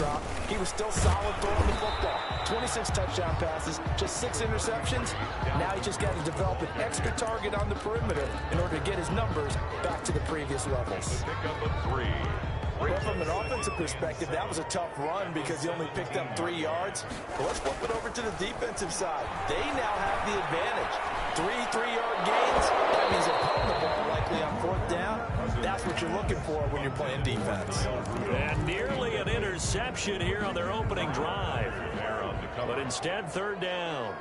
drop, he was still solid throwing the football. 26 touchdown passes, just 6 interceptions. Now he just got to develop an extra target on the perimeter in order to get his numbers back to the previous levels. Well, from an offensive perspective, that was a tough run because he only picked up 3 yards. But let's flip it over to the defensive side. They now have the advantage. 3 3-yard gains. That means they're putting the ball likely on 4th down. That's what you're looking for when you're playing defense. And nearly an interception here on their opening drive. But instead, 3rd down.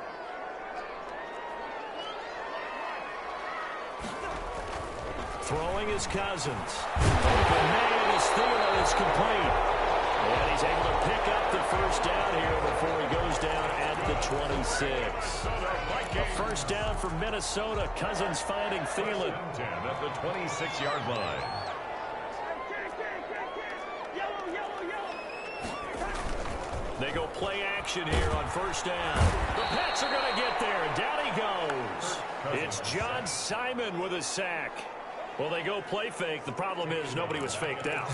Throwing is Cousins. Open man is Thielen. It's complete. And he's able to pick up the 1st down here before he goes down at the 26. A 1st down for Minnesota. Cousins finding Thielen. At the 26-yard line. They go play action here on 1st down. The Pats are going to get there, and down he goes. It's John Simon with a sack. Well, they go play fake. The problem is nobody was faked out.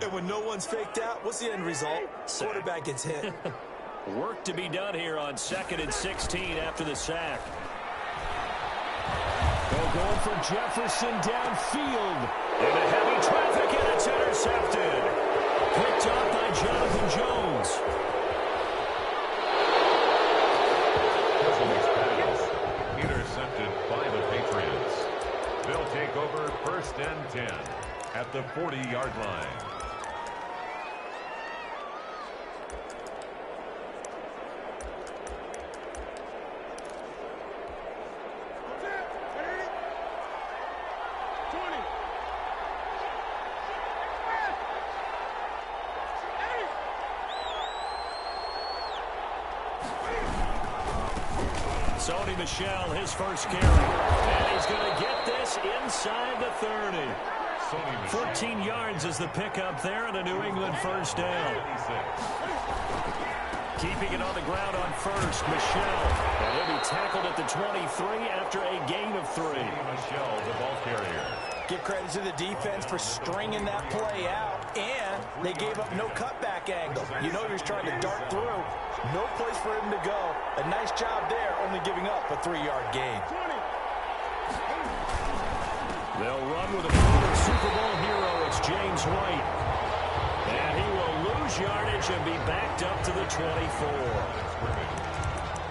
And when no one's faked out, what's the end result? Quarterback gets hit. Work to be done here on 2nd and 16 after the sack. They're going for Jefferson downfield. Into heavy traffic, and it's intercepted. Picked up by Jonathan Jones. Intercepted by the Patriots. They'll take over 1st and 10 at the 40-yard line. Sony Michel, his 1st carry. And he's going to get this inside the 30. 14 yards is the pickup there, and a New England 1st down. Keeping it on the ground on 1st, Michel. And he'll be tackled at the 23 after a gain of 3. Michel, the ball carrier. Give credit to the defense for stringing that play out, and they gave up no cutback angle. You know he was trying to dart through. No place for him to go. A nice job there, only giving up a 3-yard gain. They'll run with a former Super Bowl hero. It's James White. And he will lose yardage and be backed up to the 24.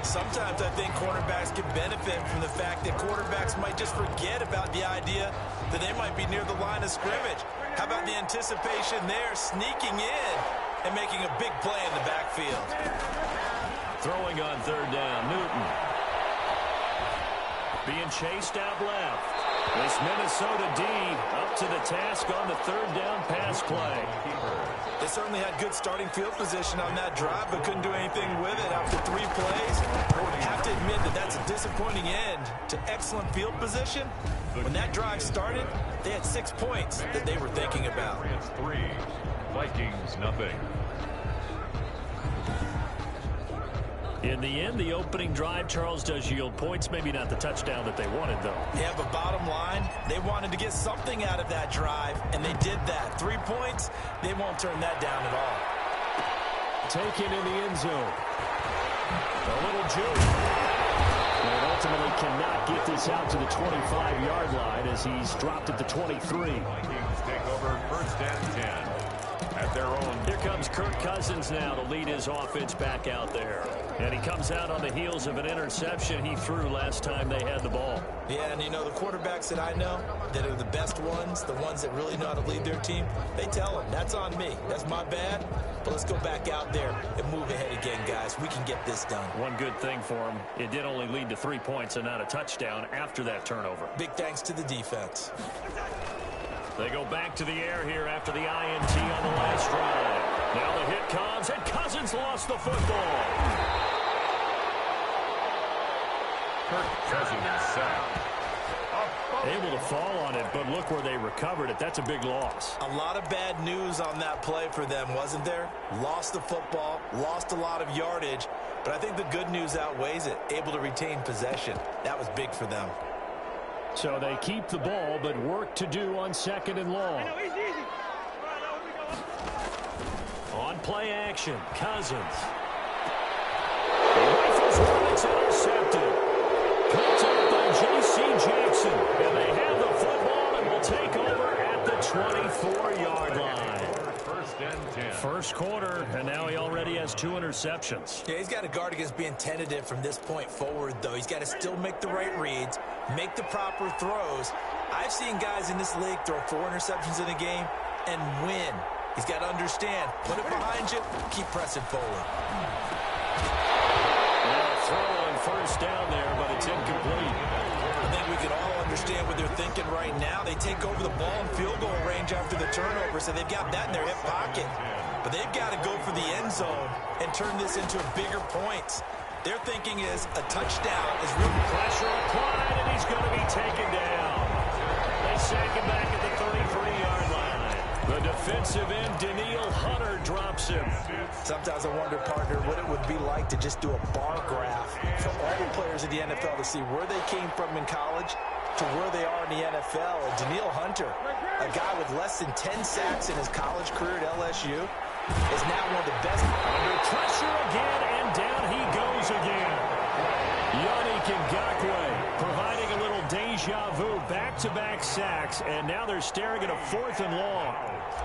Sometimes I think cornerbacks can benefit from the fact that quarterbacks might just forget about the idea that they might be near the line of scrimmage. How about the anticipation there, sneaking in and making a big play in the backfield? Throwing on 3rd down, Newton. Being chased out left. This Minnesota D up to the task on the 3rd down pass play. They certainly had good starting field position on that drive, but couldn't do anything with it after 3 plays. Have to admit that that's a disappointing end to excellent field position. When that drive started, they had 6 points that they were thinking about. 3, Vikings nothing. In the end, the opening drive, Charles, does yield points. Maybe not the touchdown that they wanted, though. Yeah, but bottom line, they wanted to get something out of that drive, and they did that. 3 points, they won't turn that down at all. Taken in the end zone. A little juke. And ultimately cannot get this out to the 25-yard line as he's dropped at the 23. Vikings take over 1st and 10. At their own. Here comes Kirk Cousins now to lead his offense back out there. And he comes out on the heels of an interception he threw last time they had the ball. Yeah, and you know, the quarterbacks that I know that are the best ones, the ones that really know how to lead their team, they tell them, that's on me. That's my bad. But let's go back out there and move ahead again, guys. We can get this done. One good thing for him, it did only lead to 3 points and not a touchdown after that turnover. Big thanks to the defense. They go back to the air here after the INT on the last drive. Now the hit comes, and Cousins lost the football. Kirk Cousins sacked. Able to fall on it, but look where they recovered it. That's a big loss. A lot of bad news on that play for them, wasn't there? Lost the football, lost a lot of yardage, but I think the good news outweighs it. Able to retain possession. That was big for them. So they keep the ball, but work to do on 2nd and long. On play action. Cousins. He rifles one. It's intercepted. Picked up by J.C. Jackson. And they have the football and will take over at the 24-yard line. First and 10. First quarter, and now he already has 2 interceptions. Yeah, he's got to guard against being tentative from this point forward, though. He's got to still make the right reads, make the proper throws. I've seen guys in this league throw 4 interceptions in a game and win. He's got to understand, put it behind you, keep pressing forward. Throw on first down there, but it's incomplete. I think we can all understand what they're thinking right now. They take over the ball in field goal range after the turnover, so they've got that in their hip pocket. But they've got to go for the end zone and turn this into bigger points. Their thinking is a touchdown is real. Pressure applied, and he's going to be taken down. They sack him back at the 33-yard line. The defensive end, Daniil Hunter, drops him. Sometimes I wonder, partner, what it would be like to just do a bar graph for all the players in the NFL to see where they came from in college to where they are in the NFL. And Daniil Hunter, a guy with less than 10 sacks in his college career at LSU, is now one of the best. Under pressure again, and down he goes again. Yannick Ngakoue providing a little deja vu, back-to-back sacks, and now they're staring at a 4th and long.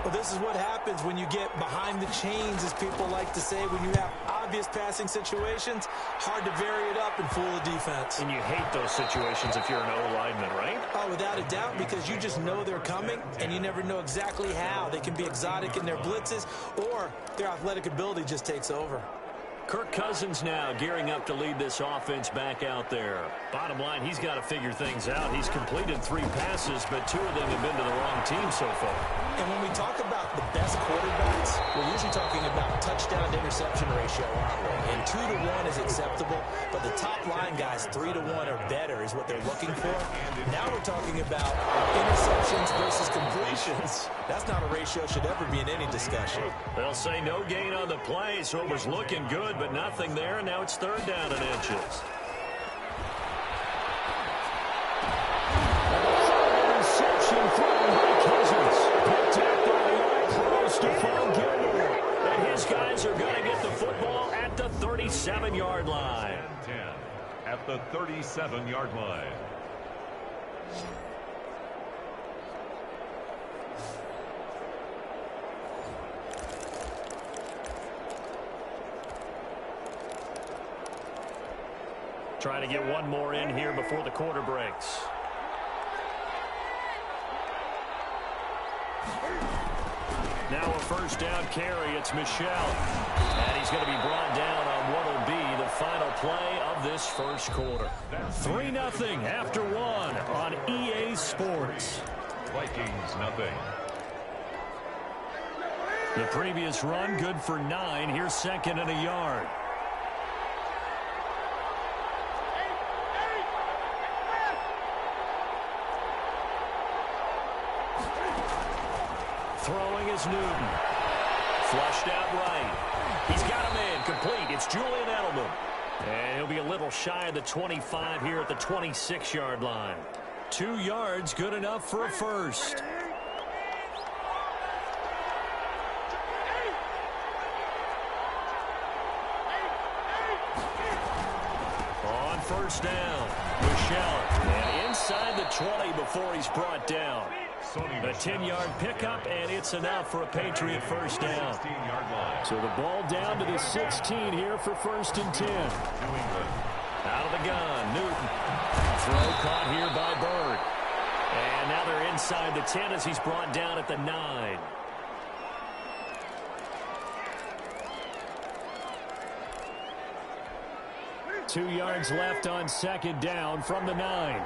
Well, this is what happens when you get behind the chains, as people like to say. When you have obvious passing situations, hard to vary it up and fool the defense. And you hate those situations if you're an O-lineman, right? Oh, without a doubt, because you just know they're coming, and you never know exactly how. They can be exotic in their blitzes, or their athletic ability just takes over. Kirk Cousins now gearing up to lead this offense back out there. Bottom line, he's got to figure things out. He's completed 3 passes, but 2 of them have been to the wrong team so far. And when we talk about the best quarterbacks, we're usually talking about touchdown to interception ratio, aren't we? And 2 to 1 is acceptable, but the top line guys, 3 to 1 or better is what they're looking for. Now we're talking about interceptions versus completions. That's not a ratio should ever be in any discussion. They'll say no gain on the play, so it was looking good, but nothing there, and now it's 3rd down and inches. Interception thrown by Cousins. Picked up by the All-Pro Stephon Gilmore. And his guys are going to get the football at the 37-yard line. 10 at the 37-yard line. Trying to get one more in here before the quarter breaks. Now a first down carry. It's Michel. And he's going to be brought down on what will be the final play of this first quarter. 3-0 after 1 on EA Sports. Vikings nothing. The previous run good for 9. Here's 2nd and a yard. Throwing is Newton. Flushed out right. He's got a man complete. It's Julian Edelman. And he'll be a little shy of the 25 here at the 26-yard line. 2 yards, good enough for a first. On first down, Michel. And inside the 20 before he's brought down. A 10-yard pickup, and it's enough for a Patriot first down. So the ball down to the 16 here for 1st and 10. Out of the gun, Newton. Throw caught here by Bird. And now they're inside the 10 as he's brought down at the 9. Two yards left on 2nd down from the 9.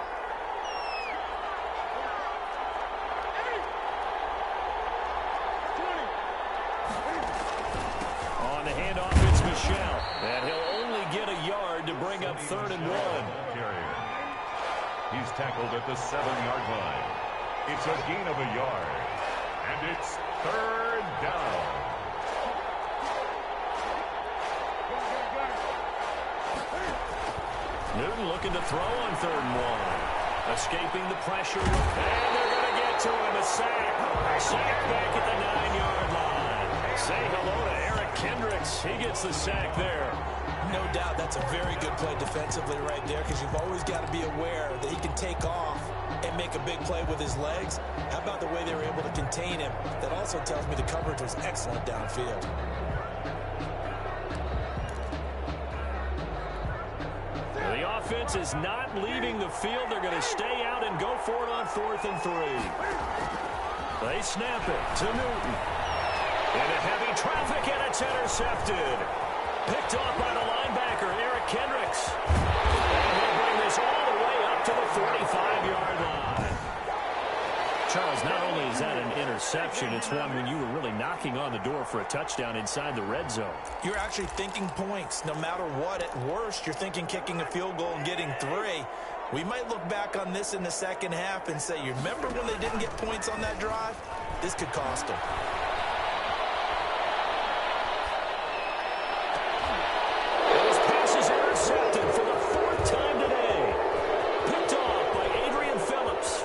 On the handoff, it's Michel. And he'll only get a yard to bring up 3rd and 1. He's tackled at the 7-yard line. It's a gain of a yard. And it's 3rd down. Newton looking to throw on 3rd and 1. Escaping the pressure. And they're going to get to him. A sack. Sack back at the 9-yard line. Say hello to Eric Kendricks. He gets the sack there. No doubt that's a very good play defensively right there, because you've always got to be aware that he can take off and make a big play with his legs. How about the way they were able to contain him? That also tells me the coverage was excellent downfield. The offense is not leaving the field. They're going to stay out and go for it on 4th and 3. They snap it to Newton. Into heavy traffic, and it's intercepted. Picked off by the linebacker, Eric Kendricks. And he'll bring this all the way up to the 45-yard line. Charles, not only is that an interception, it's one when you were really knocking on the door for a touchdown inside the red zone. You're actually thinking points. No matter what, at worst, you're thinking kicking a field goal and getting 3. We might look back on this in the second half and say, you remember when they didn't get points on that drive? This could cost them. His pass is intercepted for the 4th time today. Picked off by Adrian Phillips.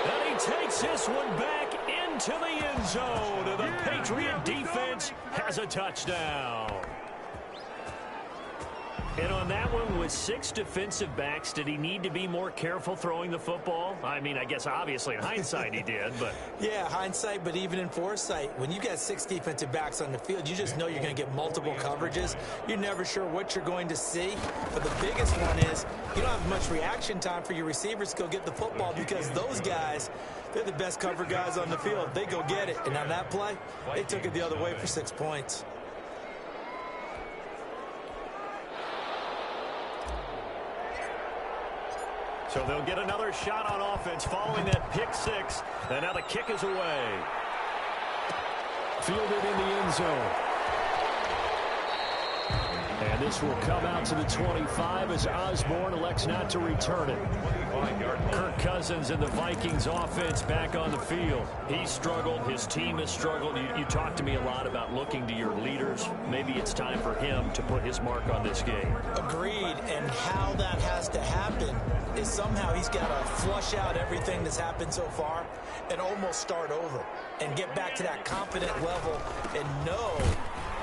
And he takes this one back into the end zone. And the Patriot defense has a touchdown. And on that one, with 6 defensive backs, did he need to be more careful throwing the football? I mean, I guess obviously in hindsight he did, but... Yeah, hindsight, but even in foresight, when you got 6 defensive backs on the field, you just know you're going to get multiple coverages. You're never sure what you're going to see. But the biggest one is you don't have much reaction time for your receivers to go get the football, because those guys, they're the best cover guys on the field. They go get it. And on that play, they took it the other way for 6 points. So they'll get another shot on offense following that pick 6. And now the kick is away. Fielded in the end zone. And this will come out to the 25 as Osborne elects not to return it. Kirk Cousins and the Vikings offense back on the field. He struggled. His team has struggled. You talked to me a lot about looking to your leaders. Maybe it's time for him to put his mark on this game. Agreed. And how that has to happen is somehow he's got to flush out everything that's happened so far and almost start over and get back to that confident level and know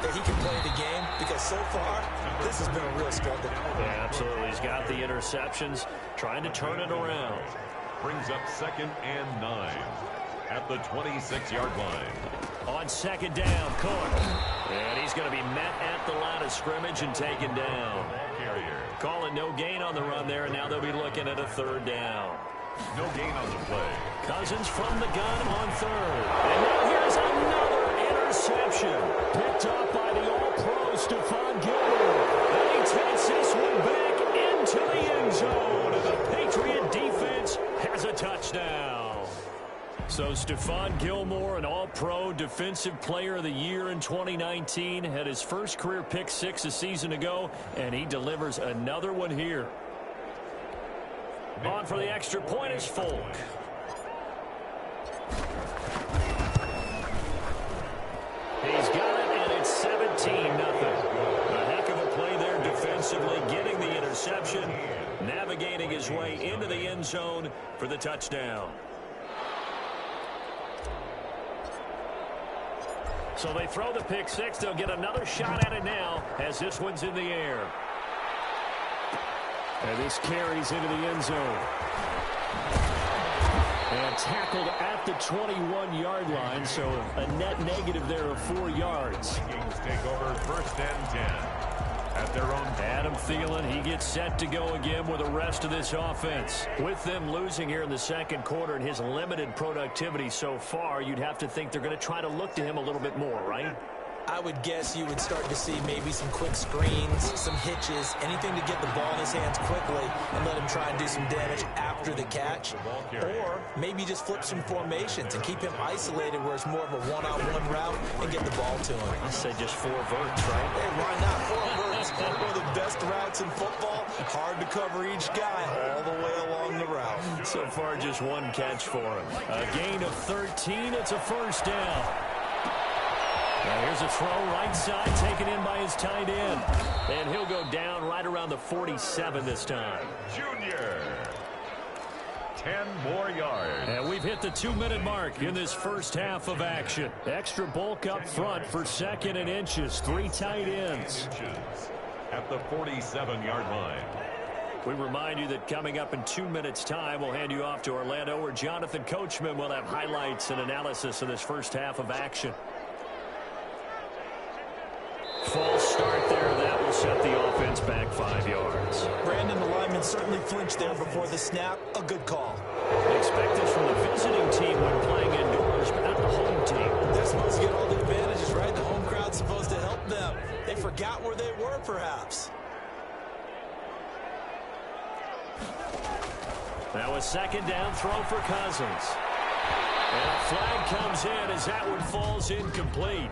that he can play the game, because so far this has been a real struggle. Yeah, absolutely. He's got the interceptions, trying to turn it around. Brings up 2nd and 9 at the 26-yard line. On 2nd down, Cook. And he's going to be met at the line of scrimmage and taken down. Carrier. Calling no gain on the run there, and now they'll be looking at a 3rd down. No gain on the play. Cousins from the gun on 3rd. And now here's another interception. Picked up by the All-Pro Stephon Gilmore. And he takes this one back into the end zone. And the Patriot defense has a touchdown. So Stephon Gilmore, an All-Pro Defensive Player of the Year in 2019, had his first career pick 6 a season ago, and he delivers another one here. On for the extra point is Folk. He's got it, and it's 17-0. A heck of a play there defensively, getting the interception, navigating his way into the end zone for the touchdown. So they throw the pick 6. They'll get another shot at it now as this one's in the air. And this carries into the end zone. And tackled at the 21-yard line, so a net negative there of 4 yards. Vikings take over 1st and 10 at their own. Adam Thielen, he gets set to go again with the rest of this offense. With them losing here in the 2nd quarter and his limited productivity so far, you'd have to think they're going to try to look to him a little bit more, right? I would guess you would start to see maybe some quick screens, some hitches, anything to get the ball in his hands quickly and let him try and do some damage after the catch. Or maybe just flip some formations and keep him isolated where it's more of a one-on-one route and get the ball to him. I said just 4 verts, right? Hey, why not? 4 verts. One of the best routes in football. Hard to cover each guy all the way along the route. So far, just 1 catch for him. A gain of 13. It's a 1st down. Now here's a throw right side, taken in by his tight end. And he'll go down right around the 47 this time. Junior. 10 more yards. And we've hit the 2-minute mark in this first half of action. Extra bulk up front for 2nd and inches. 3 tight ends. At the 47-yard line. We remind you that coming up in 2 minutes' time, we'll hand you off to Orlando, where Jonathan Coachman will have highlights and analysis of this first half of action. False start there. That will set the offense back 5 yards. Brandon, the lineman certainly flinched there before the snap. A good call. Expect this from the visiting team when playing indoors, but not the home team. They're supposed to get all the advantages, right? The home crowd's supposed to help them. They forgot where they were, perhaps. Now a 2nd down throw for Cousins. And a flag comes in as that one falls incomplete.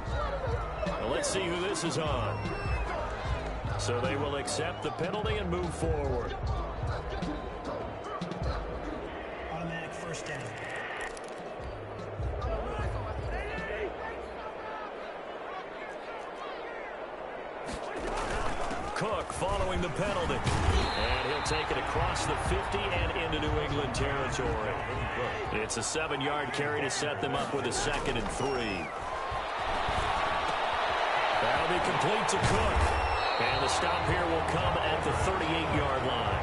Well, let's see who this is on. So they will accept the penalty and move forward. Automatic first down. Cook following the penalty. And he'll take it across the 50 and into New England territory. It's a 7-yard carry to set them up with a 2nd and 3. That'll be complete to Cook. And the stop here will come at the 38-yard line.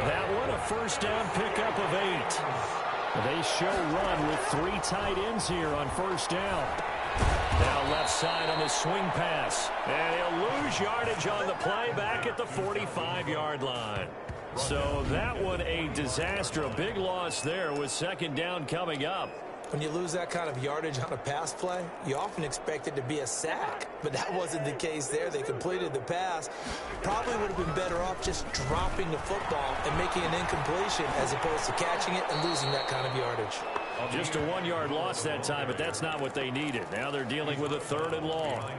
That one a first down pickup of 8. They show run with 3 tight ends here on first down. Now left side on the swing pass. And he'll lose yardage on the play back at the 45-yard line. So that one a disaster. A big loss there with 2nd down coming up. When you lose that kind of yardage on a pass play, you often expect it to be a sack. But that wasn't the case there. They completed the pass. Probably would have been better off just dropping the football and making an incompletion as opposed to catching it and losing that kind of yardage. Just a 1-yard loss that time, but that's not what they needed. Now they're dealing with a 3rd and long.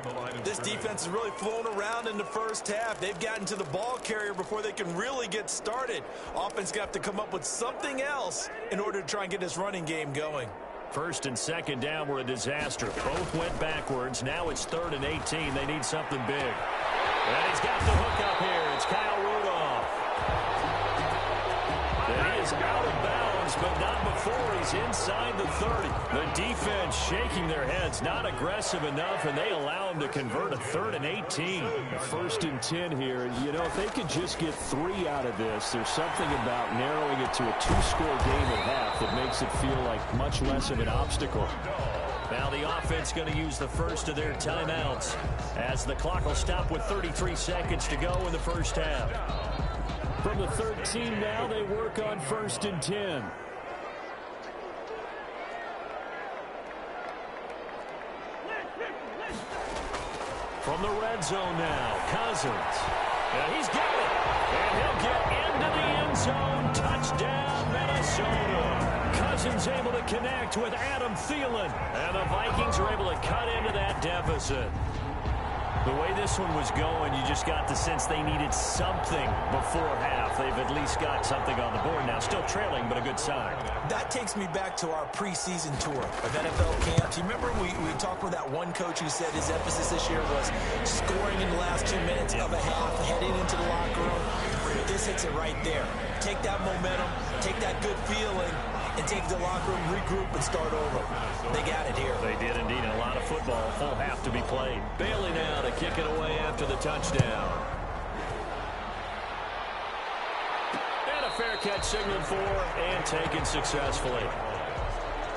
This defense is really flown around in the first half. They've gotten to the ball carrier before they can really get started. Offense got to come up with something else in order to try and get this running game going. 1st and 2nd down were a disaster. Both went backwards. Now it's 3rd and 18. They need something big. And he's got the hook up here. It's Kyle Rudolph. And he is out of bounds, but not before he's inside the 30. The defense shaking their heads, not aggressive enough, and they allow him to convert a 3rd and 18. 1st and 10 here. You know, if they could just get 3 out of this, there's something about narrowing it to a 2-score game at half that makes it feel like much less of an obstacle. Now the offense going to use the first of their timeouts as the clock will stop with 33 seconds to go in the first half. From the 13 now, they work on 1st and 10. From the red zone now, Cousins. And he's got it. And he'll get into the end zone. Touchdown, Minnesota. Cousins able to connect with Adam Thielen. And the Vikings are able to cut into that deficit. The way this one was going, you just got the sense they needed something before half. They've at least got something on the board now. Still trailing, but a good sign. That takes me back to our preseason tour of NFL camps. You remember we talked with that one coach who said his emphasis this year was scoring in the last 2 minutes of a half, heading into the locker room. This hits it right there. Take that momentum, take that good feeling, and take the locker room, regroup, and start over. They got it here. They did indeed. A lot of football, full half to be played. Bailey now to kick it away after the touchdown. And a fair catch signaled for and taken successfully.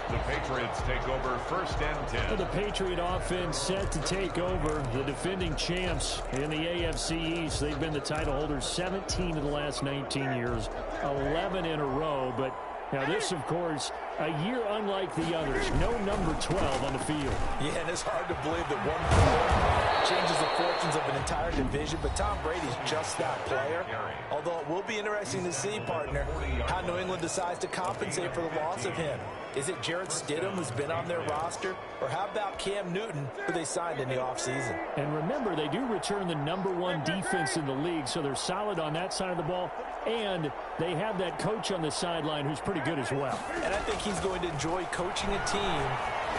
The Patriots take over 1st and 10. The Patriot offense set to take over. The defending champs in the AFC East. They've been the title holders 17 of the last 19 years, 11 in a row. But now this, of course, a year unlike the others. No number 12 on the field. Yeah, and it's hard to believe that one player changes the fortunes of an entire division, but Tom Brady's just that player. Although it will be interesting to see, partner, how New England decides to compensate for the loss of him. Is it Jarrett Stidham, who's been on their roster? Or how about Cam Newton, who they signed in the offseason? And remember, they do return the #1 defense in the league, so they're solid on that side of the ball. And they have that coach on the sideline who's pretty good as well. And I think he's going to enjoy coaching a team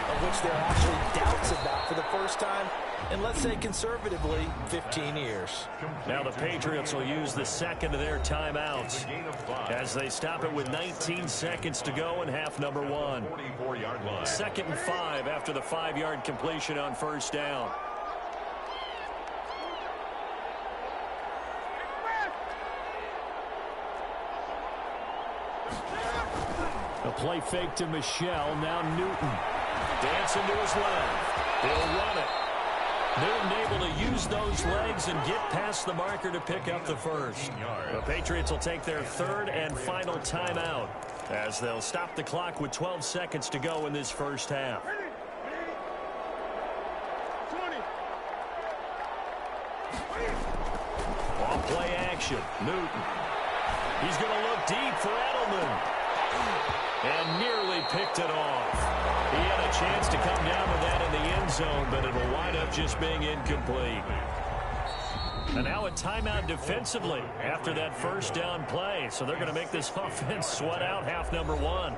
of which there are actually doubts about for the first time in, let's say conservatively, 15 years. Now the Patriots will use the second of their timeouts as they stop it with 19 seconds to go in half number 1. 44-yard line. 2nd and 5 after the 5-yard completion on first down. A play fake to Michelle. Now Newton. Dancing to his left. He'll run it. Newton able to use those legs and get past the marker to pick up the first. The Patriots will take their 3rd and final timeout as they'll stop the clock with 12 seconds to go in this first half. Off play action. Newton. He's going to look deep for Edelman. And nearly picked it off. He had a chance to come down with that in the end zone, but it'll wind up just being incomplete. And now a timeout defensively after that first down play. So they're going to make this offense sweat out half number 1.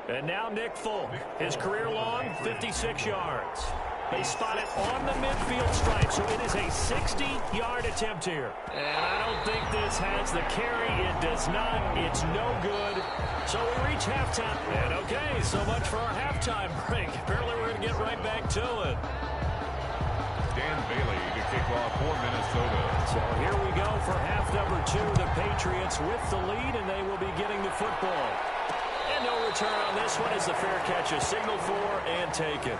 And now Nick Folk, his career long 56 yards. They spot it on the midfield stripe, so it is a 60-yard attempt here. And I don't think this has the carry. It does not. It's no good. So we reach halftime. And okay, so much for our halftime break. Apparently we're going to get right back to it. Dan Bailey to kick off for Minnesota. So here we go for half number 2. The Patriots with the lead, and they will be getting the football. And no return on this one as the fair catch is signaled for and taken.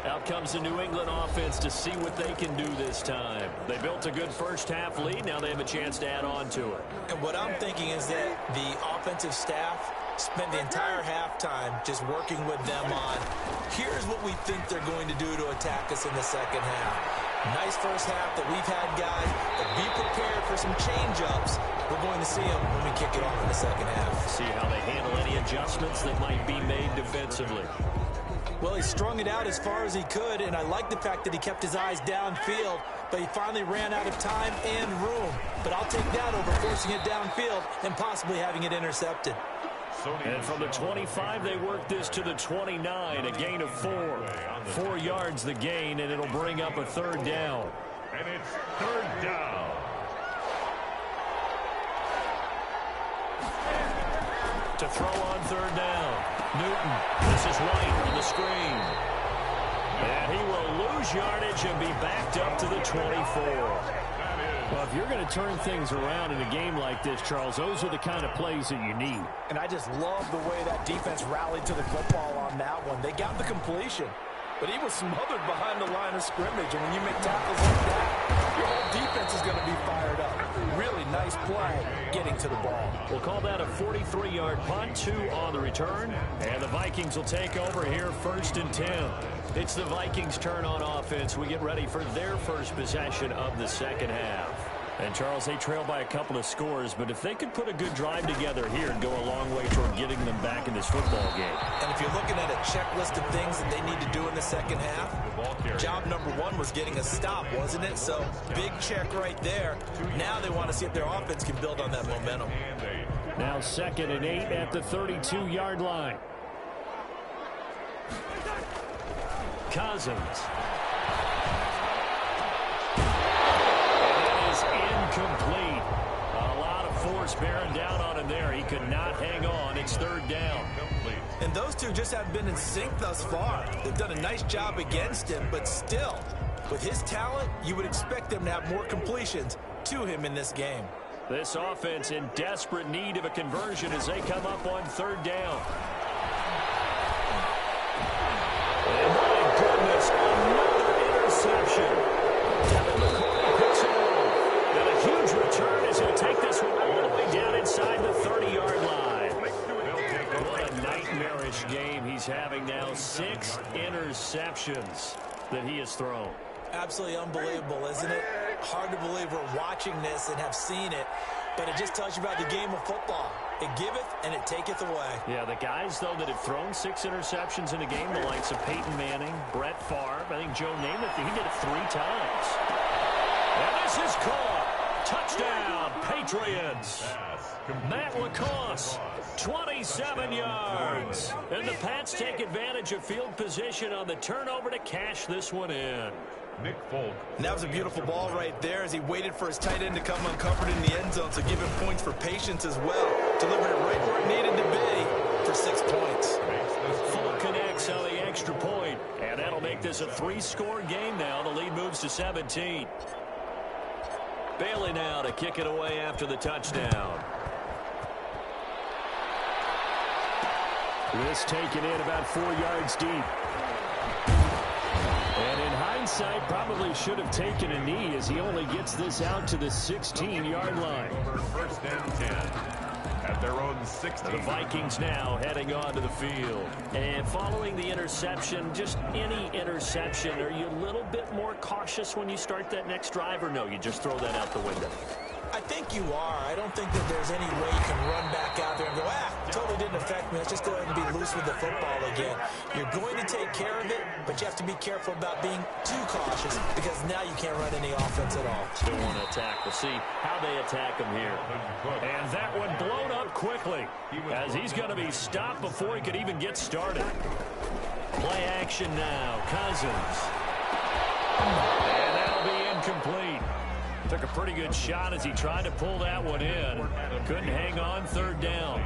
Out comes the New England offense to see what they can do this time. They built a good first half lead. Now they have a chance to add on to it. And what I'm thinking is that the offensive staff spent the entire halftime just working with them on, here's what we think they're going to do to attack us in the second half. Nice first half that we've had, guys, but be prepared for some change-ups. We're going to see them when we kick it off in the second half. See how they handle any adjustments that might be made defensively. Well, he strung it out as far as he could, and I like the fact that he kept his eyes downfield, but he finally ran out of time and room. But I'll take that over forcing it downfield and possibly having it intercepted. And from the 25, they work this to the 29, a gain of 4. 4 yards the gain, and it'll bring up a 3rd down. And it's 3rd down. To throw on 3rd down. Newton. This is White on the screen. And he will lose yardage and be backed up to the 24. Well, if you're going to turn things around in a game like this, Charles, those are the kind of plays that you need. And I just love the way that defense rallied to the football on that one. They got the completion, but he was smothered behind the line of scrimmage. And when you make tackles like that, your whole defense is going to be fired up. Really nice play getting to the ball. We'll call that a 43-yard punt, 2 on the return. And the Vikings will take over here 1st and 10. It's the Vikings' turn on offense. We get ready for their first possession of the second half. And, Charles, they trail by a couple of scores, but if they could put a good drive together here and go a long way toward getting them back in this football game. And if you're looking at a checklist of things that they need to do in the second half, job number 1 was getting a stop, wasn't it? So, big check right there. Now they want to see if their offense can build on that momentum. Now 2nd and 8 at the 32-yard line. Cousins. Incomplete. A lot of force bearing down on him there. He could not hang on. It's 3rd down. And those two just haven't been in sync thus far. They've done a nice job against him, but still, with his talent, you would expect them to have more completions to him in this game. This offense in desperate need of a conversion as they come up on 3rd down. And my goodness, another interception. Huge return as he'll take this one all the way down inside the 30-yard line. What a nightmarish game he's having now. 6 interceptions that he has thrown. Absolutely unbelievable, isn't it? Hard to believe we're watching this and have seen it, but it just tells you about the game of football. It giveth and it taketh away. Yeah, the guys, though, that have thrown 6 interceptions in a game, the likes of Peyton Manning, Brett Favre, I think Joe Namath, he did it 3 times. And this is caught. Touchdown, Patriots. Matt LaCosse, 27 yards. And the Pats take advantage of field position on the turnover to cash this one in. Nick Folk. And that was a beautiful ball right there as he waited for his tight end to come uncovered in the end zone, so give him points for patience as well. Delivered it right where it needed to be for 6 points. Folk connects on the extra point, and that'll make this a 3-score game now. The lead moves to 17. Bailey now to kick it away after the touchdown. This taken in about 4 yards deep. And in hindsight, probably should have taken a knee as he only gets this out to the 16-yard line. First and 10 at their own 16. The Vikings now heading onto the field. And following the interception, just any interception, are you a little bit more cautious when you start that next drive, or no, you just throw that out the window? I think you are. I don't think that there's any way you can run back out there and go, totally didn't affect me. Let's just go ahead and be loose with the football again. You're going to take care of it, but you have to be careful about being too cautious because now you can't run any offense at all. Still want to attack. We'll see how they attack him here. And that one blown up quickly as he's going to be stopped before he could even get started. Play action now. Cousins. And that'll be incomplete. Took a pretty good shot as he tried to pull that one in. Couldn't hang on, 3rd down.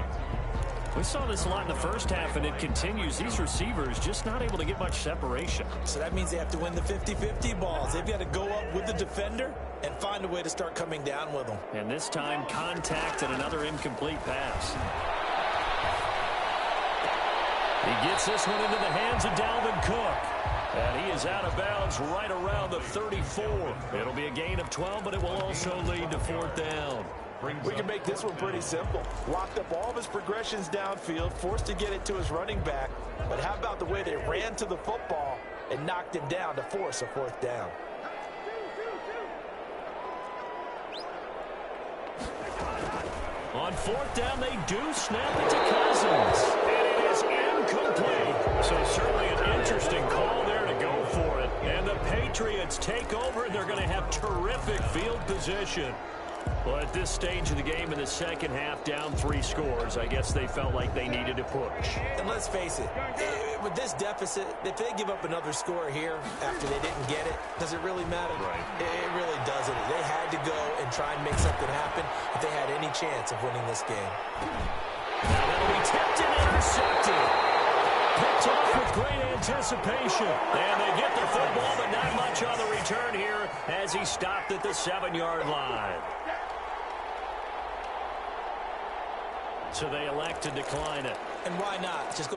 We saw this a lot in the first half, and it continues. These receivers just not able to get much separation. So that means they have to win the 50-50 balls. They've got to go up with the defender and find a way to start coming down with them. And this time, contact and another incomplete pass. He gets this one into the hands of Dalvin Cook. And he is out of bounds right around the 34. It'll be a gain of 12, but it will also lead to 4th down. We can make this one pretty simple. Locked up all of his progressions downfield, forced to get it to his running back. But how about the way they ran to the football and knocked him down to force a 4th down? On 4th down, they do snap it to Cousins. And it is incomplete. So certainly an interesting call there to go for it. And the Patriots take over, and they're going to have terrific field position. Well, at this stage of the game in the second half, down 3 scores, I guess they felt like they needed to push. And let's face it, with this deficit, if they give up another score here after they didn't get it, does it really matter? Right. It really doesn't. They had to go and try and make something happen if they had any chance of winning this game. Now that'll be tipped and intercepted. Picked off with great anticipation. And they get the football, but not much on the return here as he stopped at the 7-yard line. So they elect to decline it. And why not? Just go.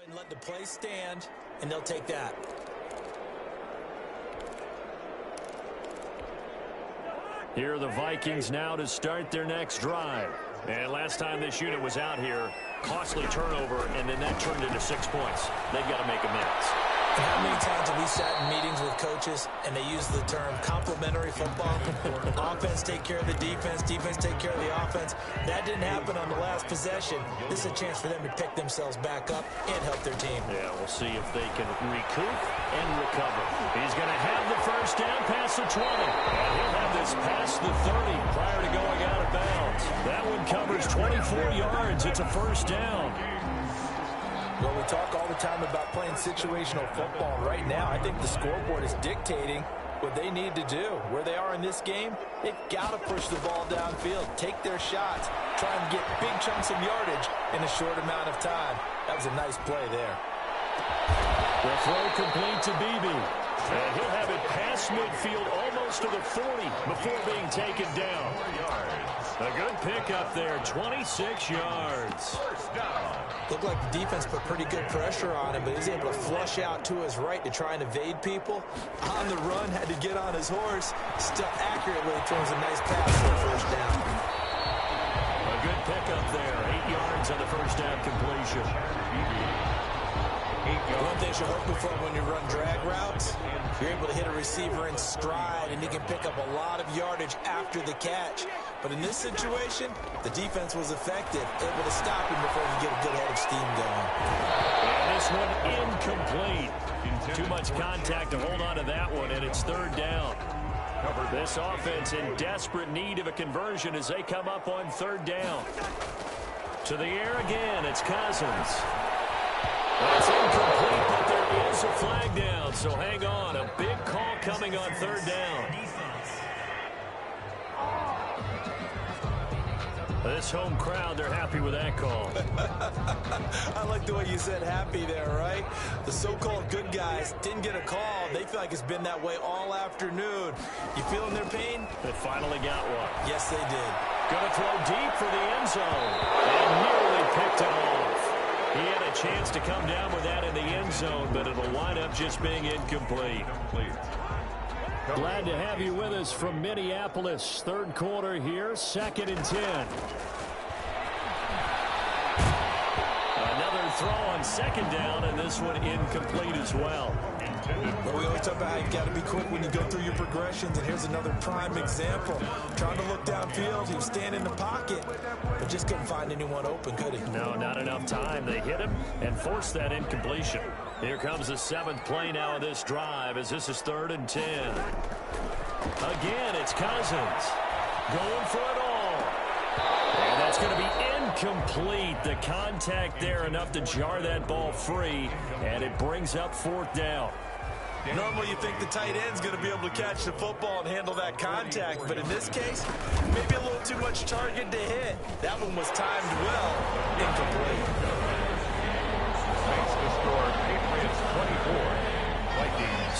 And let the play stand, and they'll take that. Here are the Vikings now to start their next drive. And last time this unit was out here, costly turnover, and then that turned into 6 points. They've got to make amends. How many times have we sat in meetings with coaches and they use the term complementary football? Offense take care of the defense, defense take care of the offense. That didn't happen on the last possession. This is a chance for them to pick themselves back up and help their team. Yeah, we'll see if they can recoup and recover. He's going to have the first down past the 20. And he'll have this past the 30 prior to going out of bounds. That one covers 24 yards. It's a first down. Well, we talk all the time about playing situational football. Right now, I think the scoreboard is dictating what they need to do. Where they are in this game, they've got to push the ball downfield, take their shots, try and get big chunks of yardage in a short amount of time. That was a nice play there. The throw complete to Beebe. And he'll have it past midfield almost to the 40 before being taken down. A good pickup there, 26 yards. Looked like the defense put pretty good pressure on him, but he was able to flush out to his right to try and evade people. On the run, had to get on his horse. Still accurately throws a nice pass for a first down. A good pickup there, 8 yards on the first down completion. One thing you're looking for when you run drag routes, you're able to hit a receiver in stride, and you can pick up a lot of yardage after the catch. But in this situation, the defense was effective, able to stop him before he get a good head of steam going. And this one incomplete. Too much contact to hold on to that one, and it's third down. This offense in desperate need of a conversion as they come up on third down. To the air again, it's Cousins. That's incomplete, but there is a flag down, so hang on. A big call coming on third down. This home crowd, they're happy with that call. I like the way you said happy there, right? The so-called good guys didn't get a call. They feel like it's been that way all afternoon. You feeling their pain? They finally got one. Yes, they did. Going to throw deep for the end zone. And nearly picked it off. He had a chance to come down with that in the end zone, but it'll wind up just being incomplete. Glad to have you with us from Minneapolis. Third quarter here, 2nd and 10. Another throw on second down, and this one incomplete as well. Well, we always talk about how you got to be quick when you go through your progressions, and here's another prime example. Trying to look downfield, he was standing in the pocket, but just couldn't find anyone open, could he? No, not enough time. They hit him and forced that incompletion. Here comes the 7th play now of this drive as this is 3rd and 10. Again, it's Cousins going for it all. And that's going to be incomplete. The contact there enough to jar that ball free, and it brings up 4th down. Normally you think the tight end's going to be able to catch the football and handle that contact, but in this case, maybe a little too much target to hit. That one was timed well, incomplete. Makes the score Patriots 24.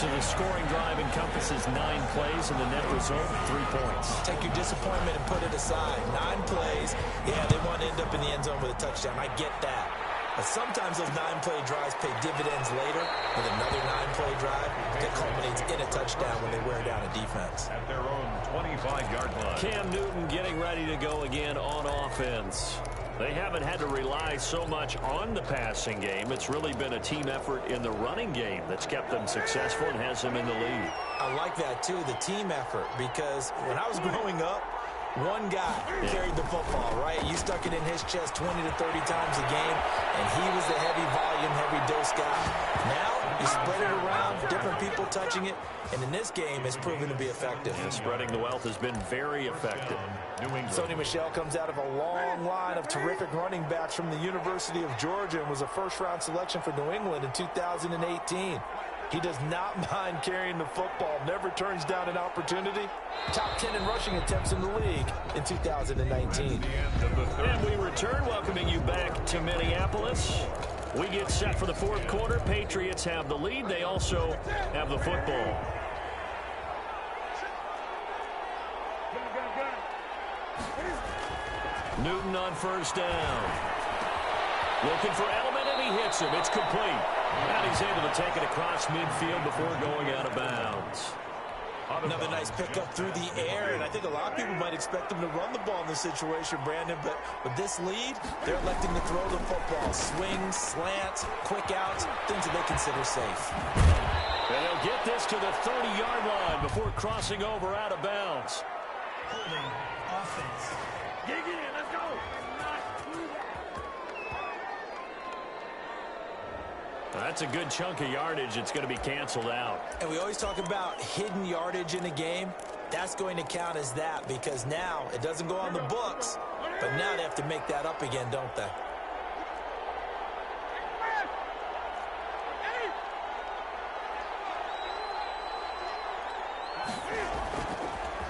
So the scoring drive encompasses 9 plays, and the net result, 3 points. Take your disappointment and put it aside. 9 plays, yeah, they want to end up in the end zone with a touchdown. I get that. But sometimes those 9-play drives pay dividends later with another 9-play drive that culminates in a touchdown when they wear down a defense. At their own 25-yard line. Cam Newton getting ready to go again on offense. They haven't had to rely so much on the passing game. It's really been a team effort in the running game that's kept them successful and has them in the lead. I like that, too, the team effort, because when I was growing up, one guy carried the football, right? You stuck it in his chest 20 to 30 times a game, and he was the heavy volume, heavy dose guy. Now, you spread it around, different people touching it, and in this game, it's proven to be effective. And spreading the wealth has been very effective. Sony Michel comes out of a long line of terrific running backs from the University of Georgia and was a first-round selection for New England in 2018. He does not mind carrying the football, never turns down an opportunity. Top 10 in rushing attempts in the league in 2019. And we return, welcoming you back to Minneapolis. We get set for the 4th quarter. Patriots have the lead. They also have the football. Newton on first down. Looking for Edelman, and he hits him. It's complete. And he's able to take it across midfield before going out of bounds. Another nice pickup through the air, and I think a lot of people might expect them to run the ball in this situation, Brandon, but with this lead, they're electing to throw the football. Swings, slants, quick outs, things that they consider safe. And they'll get this to the 30-yard line before crossing over out of bounds. Holding offense. Dig it in, let's go. That's a good chunk of yardage. It's going to be canceled out. And we always talk about hidden yardage in a game. That's going to count as that because now it doesn't go on the books, but now they have to make that up again, don't they?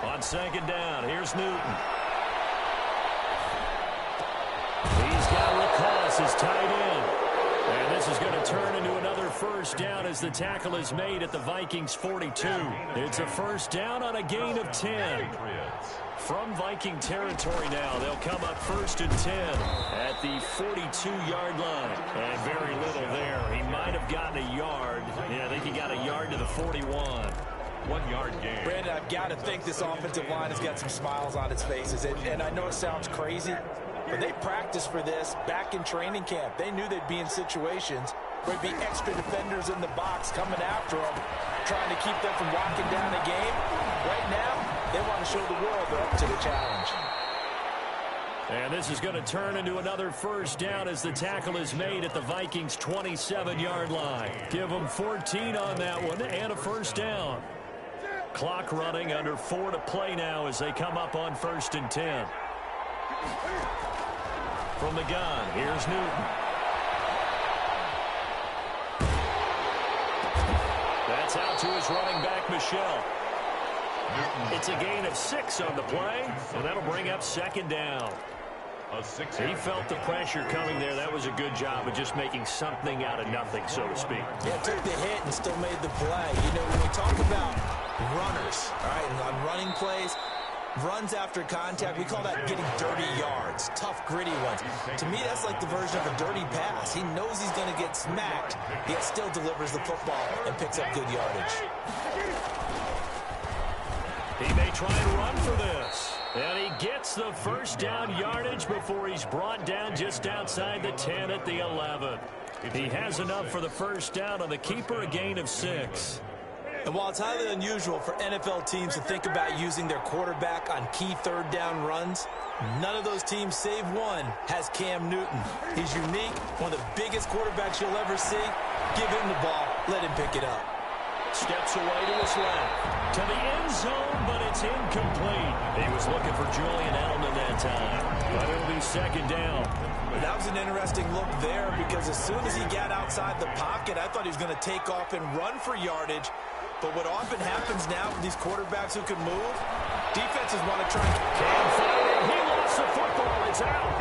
On second down, here's Newton. He's got Lacoste, his tight end. And this is going to turn into another first down as the tackle is made at the Vikings 42. It's a first down on a gain of 10. From Viking territory now, they'll come up first and 10 at the 42-yard line. And very little there. He might have gotten a yard. Yeah, I think he got a yard to the 41. 1 yard gain. Brandon, I've got to think this offensive line has got some smiles on its faces. And I know it sounds crazy, but they practiced for this back in training camp. They knew they'd be in situations where there'd be extra defenders in the box coming after them, trying to keep them from locking down the game. Right now, they want to show the world they're up to the challenge. And this is going to turn into another first down as the tackle is made at the Vikings 27-yard line. Give them 14 on that one and a first down. Clock running, under 4 to play now as they come up on first and 10. From the gun, here's Newton. That's out to his running back, Michel. It's a gain of 6 on the play, and that'll bring up second down. He felt the pressure coming there. That was a good job of just making something out of nothing, so to speak. Yeah, took the hit and still made the play. You know, when we talk about runners, all right, and on running plays, runs after contact, we call that getting dirty yards, tough, gritty ones. To me, that's like the version of a dirty pass. He knows he's going to get smacked, yet still delivers the football and picks up good yardage. He may try and run for this. And he gets the first down yardage before he's brought down just outside the 10 at the 11. He has enough for the first down on the keeper, a gain of 6. And while it's highly unusual for NFL teams to think about using their quarterback on key third down runs, none of those teams, save one, has Cam Newton. He's unique, one of the biggest quarterbacks you'll ever see. Give him the ball, let him pick it up. Steps away to his left, to the end zone, but it's incomplete. He was looking for Julian Edelman that time, but it'll be second down. That was an interesting look there because as soon as he got outside the pocket, I thought he was going to take off and run for yardage. But what often happens now with these quarterbacks who can move, defenses want to try and... Cam firing. He lost the football. It's out.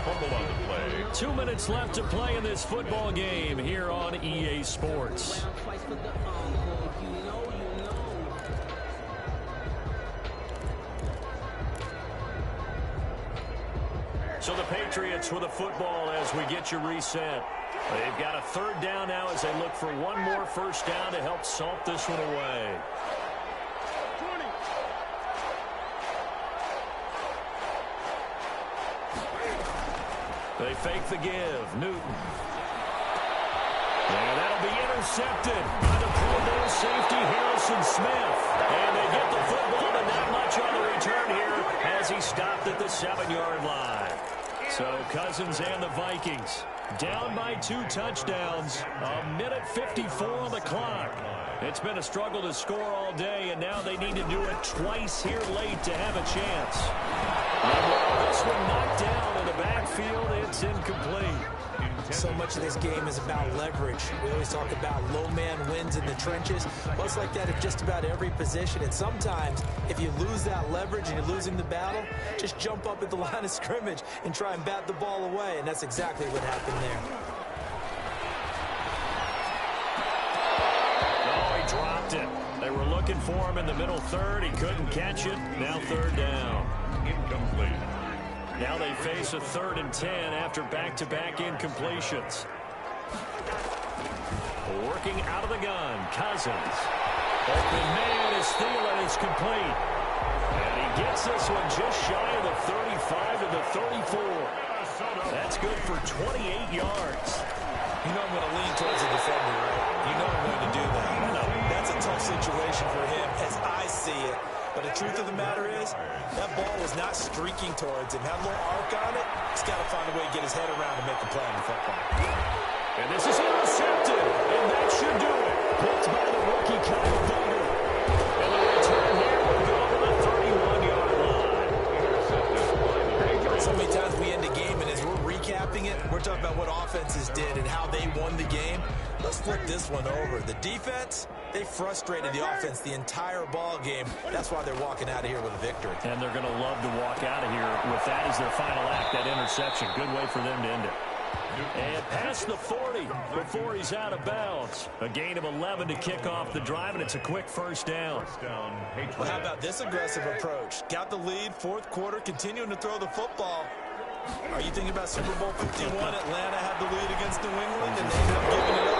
Fumble on the play. 2 minutes left to play in this football game here on EA Sports. So the Patriots with a football as we get you reset. They've got a third down now as they look for one more first down to help salt this one away. They fake the give. Newton. And that'll be intercepted by the Pro Bowl safety Harrison Smith. And they get the football, but not much on the return here as he stopped at the 7-yard line. So Cousins and the Vikings down by 2 touchdowns. A minute 54 on the clock. It's been a struggle to score all day, and now they need to do it twice here late to have a chance. And this one knocked down in the backfield. It's incomplete. So much of this game is about leverage. We always talk about low man wins in the trenches. Well, it's like that at just about every position. And sometimes, if you lose that leverage and you're losing the battle, just jump up at the line of scrimmage and try and bat the ball away. And that's exactly what happened there. Oh, he dropped it. They were looking for him in the middle third. He couldn't catch it. Now third down. Incomplete. Now they face a 3rd and 10 after back-to-back incompletions. Working out of the gun, Cousins. Open man is Thielen. It's complete. And he gets this one just shy of the 35 to the 34. That's good for 28 yards. You know I'm going to lean towards the defender, right? You know I'm going to do that. I know. That's a tough situation for him as I see it. But the truth of the matter is, that ball was not streaking towards him. Had a little arc on it. He's got to find a way to get his head around and make a play on the football. And this is intercepted. And that should do it. Picked by the rookie, Kyle Duggar. And the return here will go to the 31-yard line. So many times we end a game, and as we're recapping it, we're talking about what offenses did and how they won the game. Let's flip this one over. The defense, they frustrated the offense the entire ball game. That's why they're walking out of here with a victory. And they're going to love to walk out of here with that as their final act, that interception. Good way for them to end it. And past the 40 before he's out of bounds. A gain of 11 to kick off the drive, and it's a quick first down. Well, how about this aggressive approach? Got the lead, fourth quarter, continuing to throw the football. Are you thinking about Super Bowl 51? Atlanta had the lead against New England, and they ended up giving it up.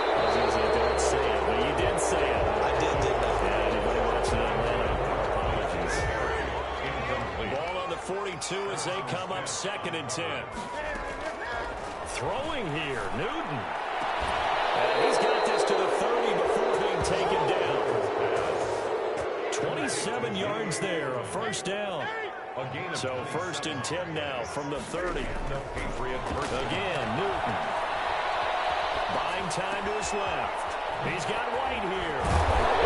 Don't say it, but you did say it. I did, didn't I? Yeah, anybody watching Atlanta, apologies. Ball on the 42 as they come up 2nd and 10. Throwing here, Newton. And he's got this to the 30 before being taken down. 27 yards there, a first down. So 1st and 10 now from the 30. Again, Newton. Buying time to his left. He's got White here.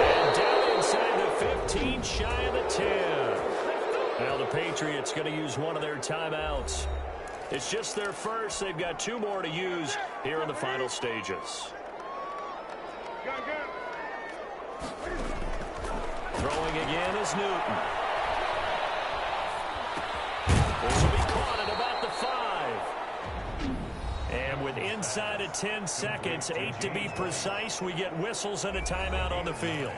And down inside the 15, shy of the 10. Now the Patriots going to use one of their timeouts. It's just their first. They've got 2 more to use here in the final stages. Throwing again is Newton. This will be caught at about the 5. And with inside of 10 seconds, 8 to be precise, we get whistles and a timeout on the field.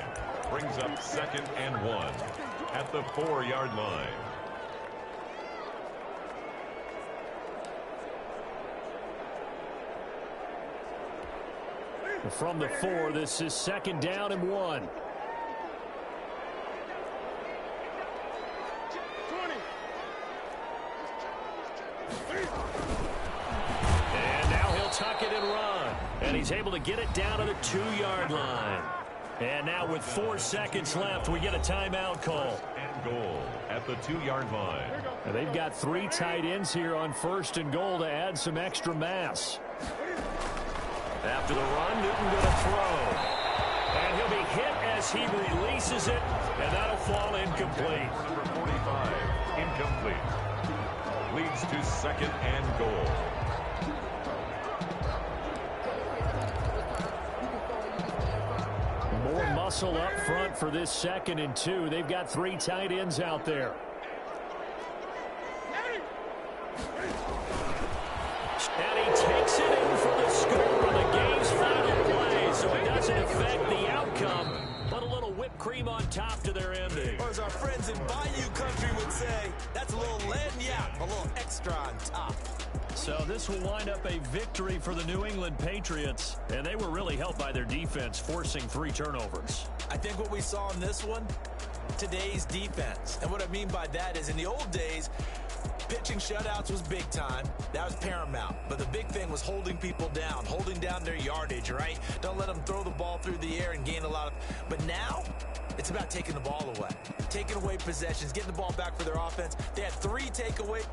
Brings up 2nd and 1 at the 4-yard line. From the 4, this is 2nd down and 1. And now he'll tuck it and run. And he's able to get it down to the 2-yard line. And now with 4 seconds left, we get a timeout call. And goal at the 2-yard line. And they've got 3 tight ends here on 1st and goal to add some extra mass. After the run, Newton going to throw. And he'll be hit as he releases it, and that'll fall incomplete. Number 45, incomplete. Leads to 2nd and goal. More muscle up front for this 2nd and 2. They've got 3 tight ends out there. And he takes it in for the score on the game's final play, so it doesn't affect the outcome, but a little whipped cream on top to their ending. Or as our friends in Bayou Country would say, that's a little lagniappe, a little extra on top. So this will wind up a victory for the New England Patriots, and they were really helped by their defense, forcing 3 turnovers. I think what we saw in this one, today's defense. And what I mean by that is in the old days, pitching shutouts was big time. That was paramount. But the big thing was holding people down, holding down their yardage, right? Don't let them throw the ball through the air and gain a lot of... But now, it's about taking the ball away. Taking away possessions, getting the ball back for their offense. They had 3 takeaway